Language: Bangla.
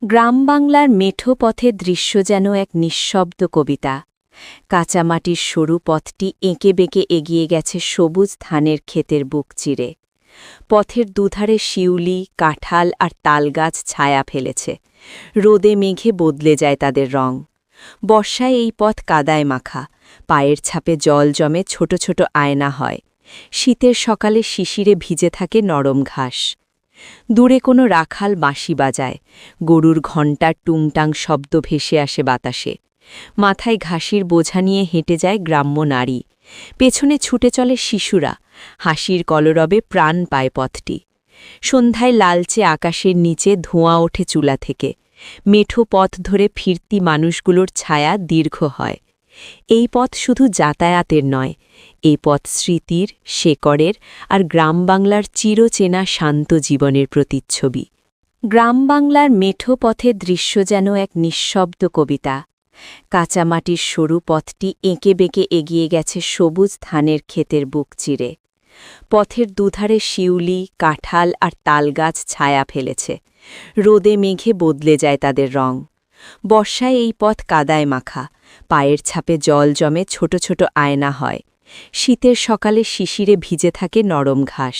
গ্রাম বাংলার মেঠো পথের দৃশ্য যেন এক নিঃশব্দ কবিতা। কাঁচামাটির সরু পথটি এঁকে বেঁকে এগিয়ে গেছে সবুজ ধানের ক্ষেতের বুক চিরে। পথের দুধারে শিউলি, কাঁঠাল আর তালগাছ ছায়া ফেলেছে। রোদে মেঘে বদলে যায় তাদের রং। বর্ষায় এই পথ কাদায় মাখা, পায়ের ছাপে জল জমে ছোট ছোট আয়না হয়। শীতের সকালে শিশিরে ভিজে থাকে নরম ঘাস। দূরে কোনো রাখাল বাঁশি বাজায়, গরুর ঘণ্টার টুংটাং শব্দ ভেসে আসে বাতাসে। মাথায় ঘাসির বোঝা নিয়ে হেঁটে যায় গ্রাম্য নারী। পেছনে ছুটে চলে শিশুরা, হাসির কলরবে প্রাণ পায় পথটি। সন্ধ্যায় লালচে আকাশের নিচে ধোঁয়া ওঠে চুলা থেকে। মেঠো পথ ধরে ফিরতি মানুষগুলোর ছায়া দীর্ঘ হয়। এই পথ শুধু যাতায়াতের নয়, এই পথ স্মৃতির, শেকড়ের আর গ্রাম বাংলার চিরচেনা শান্ত জীবনের প্রতিচ্ছবি। গ্রাম বাংলার মেঠো পথের দৃশ্য যেন এক নিঃশব্দ কবিতা। কাঁচামাটির সরু পথটি এঁকে বেঁকে এগিয়ে গেছে সবুজ ধানের ক্ষেতের বুক চিরে। পথের দুধারে শিউলি, কাঁঠাল আর তালগাছ ছায়া ফেলেছে। রোদে মেঘে বদলে যায় তাদের রং। বর্ষায় এই পথ কাদায় মাখা, পায়ের ছাপে জল জমে ছোট ছোট আয়না হয়। শীতের সকালে শিশিরে ভিজে থাকে নরম ঘাস।